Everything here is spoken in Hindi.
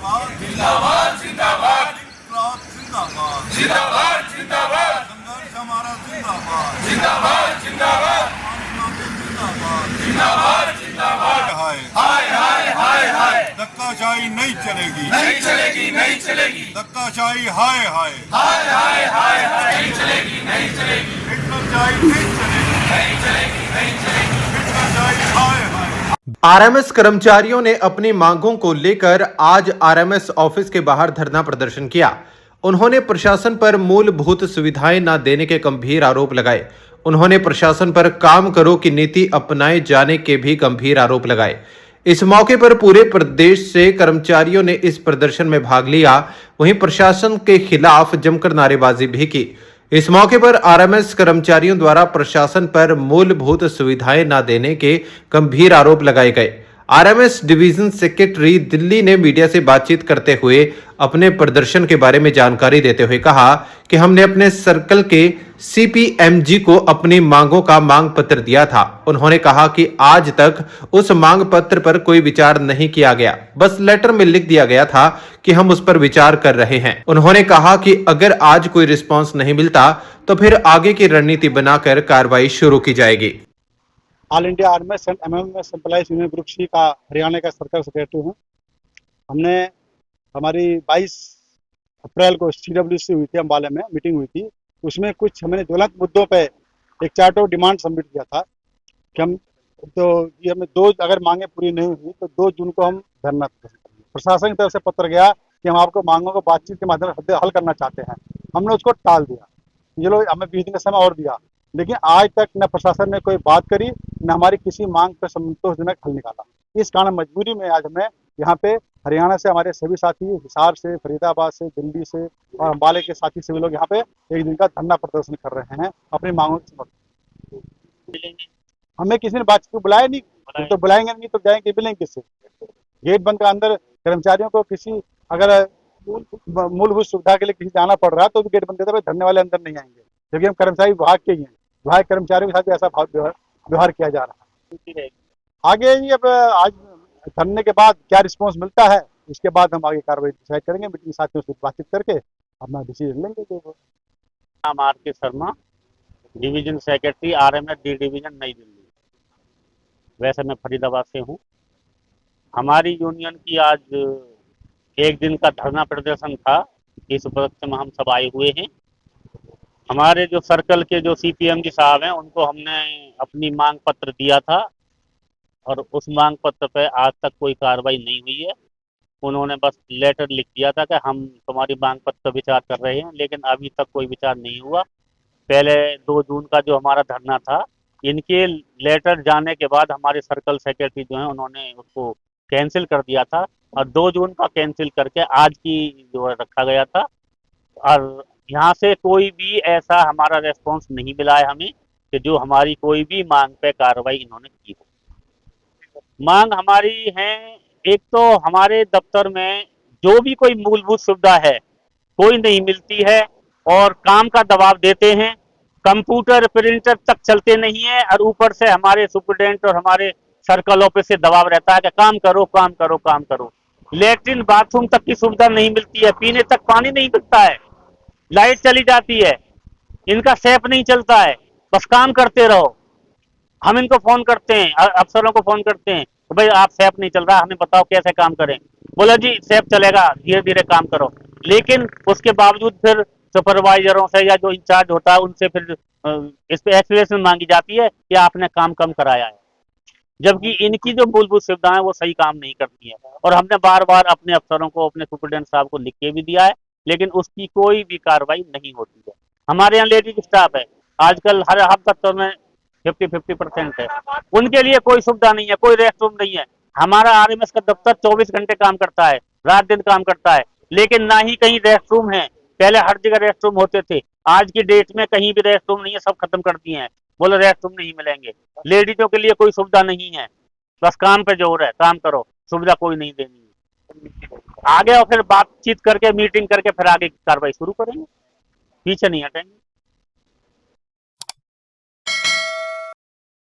जिंदाबाद जिंदाबाद जिंदाबाद जिंदाबाद जिंदाबाद जिंदाबाद संघर्ष हमारा जिंदाबाद जिंदाबाद जिंदाबाद जिंदाबाद जिंदाबाद हाय हाय हाय हाय हाय धक्काशाही नहीं चलेगी नहीं चलेगी नहीं चलेगी धक्काशाही हाय हाय हाय हाय हाय हाय नहीं चलेगी नहीं चलेगी हिटलरशाही नहीं चलेगी नहीं चलेगी नहीं चलेगी हिटलरशाही हाय हाय। आरएमएस कर्मचारियों ने अपनी मांगों को लेकर आज आरएमएस ऑफिस के बाहर धरना प्रदर्शन किया। उन्होंने प्रशासन पर मूलभूत सुविधाएं न देने के गंभीर आरोप लगाए। उन्होंने प्रशासन पर काम करो की नीति अपनाए जाने के भी गंभीर आरोप लगाए। इस मौके पर पूरे प्रदेश से कर्मचारियों ने इस प्रदर्शन में भाग लिया। वहीं प्रशासन के खिलाफ जमकर नारेबाजी भी की। इस मौके पर आरएमएस कर्मचारियों द्वारा प्रशासन पर मूलभूत सुविधाएं न देने के गंभीर आरोप लगाए गए। आरएमएस डिवीजन सेक्रेटरी दिल्ली ने मीडिया से बातचीत करते हुए अपने प्रदर्शन के बारे में जानकारी देते हुए कहा कि हमने अपने सर्कल के सीपीएमजी को अपनी मांगों का मांग पत्र दिया था। उन्होंने कहा कि आज तक उस मांग पत्र पर कोई विचार नहीं किया गया, बस लेटर में लिख दिया गया था कि हम उस पर विचार कर रहे हैं। उन्होंने कहा कि अगर आज कोई रिस्पांस नहीं मिलता तो फिर आगे की रणनीति बनाकर कार्रवाई शुरू की जाएगी। All India RMS and MMS employees union group C का हरियाणा का सर्कल सेक्रेटरी हूँ। हमने हमारी 22 अप्रैल को CWC हुई थी, अम्बाला में मीटिंग हुई थी। उसमें कुछ हमने ज्वलंत मुद्दों पे एक चार्ट ऑफ डिमांड सबमिट किया था कि हम तो ये हमें अगर मांगे पूरी नहीं हुई तो 2 जून को हम धरना करेंगे। प्रशासन की तरफ से पत्र गया कि हम आपको मांगों को बातचीत के माध्यम से हल करना चाहते हैं। हमने उसको टाल दिया। ये लोग हमें 20 दिन का समय और दिया, लेकिन आज तक न प्रशासन ने कोई बात करी न हमारी किसी मांग पर संतोषजनक हल निकाला। इस कारण मजबूरी में आज हमें यहाँ पे हरियाणा से हमारे सभी साथी, हिसार से, फरीदाबाद से, दिल्ली से और अम्बाले के साथी सभी लोग यहाँ पे एक दिन का धरना प्रदर्शन कर रहे हैं अपनी मांगों के समर्थन। हमें किसी ने बातचीत को बुलाया नहीं, तो बुलाएंगे नहीं तो जाएंगे मिलेंगे किससे? गेट बंद कर अंदर कर्मचारियों को किसी अगर मूलभूत सुविधा के लिए किसी जाना पड़ रहा है तो भी गेट बंद करते हुए धरने वाले अंदर नहीं आएंगे, क्योंकि हम कर्मचारी विभाग के ही हैं। विभाग कर्मचारियों के साथ भी ऐसा व्यवहार किया जा रहा है। आगे ही अब आज धरने के बाद क्या रिस्पांस मिलता है उसके बाद हम आगे कार्रवाई डिसाइड करेंगे। मीटिंग साथियों से बातचीत करके अपना डिसीजन लेंगे। नाम RK. Sharma, division secretary RMS D division New Delhi. वैसे मैं फरीदाबाद से हूँ। हमारी यूनियन की आज एक दिन का धरना प्रदर्शन था। इस उपलक्ष्य में हम सब आए हुए हैं। हमारे जो सर्कल के जो सीपीएमजी साहब हैं उनको हमने अपनी मांग पत्र दिया था और उस मांग पत्र पे आज तक कोई कार्रवाई नहीं हुई है। उन्होंने बस लेटर लिख दिया था कि हम तुम्हारी मांग पत्र पर विचार कर रहे हैं, लेकिन अभी तक कोई विचार नहीं हुआ। पहले 2 जून का जो हमारा धरना था, इनके लेटर जाने के बाद हमारे सर्कल सेक्रेटरी जो हैं उन्होंने उसको कैंसिल कर दिया था और 2 जून का कैंसिल करके आज की जो रखा गया था। और यहाँ से कोई भी ऐसा हमारा रेस्पॉन्स नहीं मिला है हमें कि जो हमारी कोई भी मांग पे कार्रवाई इन्होंने की हो। मांग हमारी है, एक तो हमारे दफ्तर में जो भी कोई मूलभूत सुविधा है कोई नहीं मिलती है और काम का दबाव देते हैं। कंप्यूटर प्रिंटर तक चलते नहीं है और ऊपर से हमारे सुपरिटेंडेंट और हमारे सर्कल ऑफिस से दबाव रहता है कि काम करो काम करो काम करो। लेट्रिन बाथरूम तक की सुविधा नहीं मिलती है, पीने तक पानी नहीं मिलता है, लाइट चली जाती है, इनका सैप नहीं चलता है, बस काम करते रहो। हम इनको फोन करते हैं, अफसरों को फोन करते हैं, तो भाई आप सैप नहीं चल रहा, हमें बताओ कैसे काम करें। बोला जी सैप चलेगा, धीरे धीरे काम करो। लेकिन उसके बावजूद फिर सुपरवाइजरों से या जो इंचार्ज होता है उनसे फिर इस पे एक्सप्लेनेशन मांगी जाती है कि आपने काम कम कराया है, जबकि इनकी जो मूलभूत सुविधाएं वो सही काम नहीं करती है। और हमने बार बार अपने अफसरों को, अपने सुपरिटेंडेंट साहब को लिख के भी दिया है, लेकिन उसकी कोई भी कार्रवाई नहीं होती है। हमारे यहाँ लेडीज स्टाफ है, आजकल हर दफ्तर में 50-50% है, उनके लिए कोई सुविधा नहीं है, कोई रेस्ट रूम नहीं है। हमारा आरएमएस का दफ्तर 24 घंटे काम करता है, रात दिन काम करता है, लेकिन ना ही कहीं रेस्ट रूम है। पहले हर जगह रेस्ट रूम होते थे, आज की डेट में कहीं भी रेस्ट रूम नहीं है, सब खत्म कर दिए हैं। बोले रेस्ट रूम नहीं मिलेंगे। लेडीजों के लिए कोई सुविधा नहीं है, बस काम पे जोर है, काम करो, सुविधा कोई नहीं देनी है। आगे और फिर बातचीत करके मीटिंग करके फिर आगे की कार्रवाई शुरू करेंगे, पीछे नहीं हटेंगे।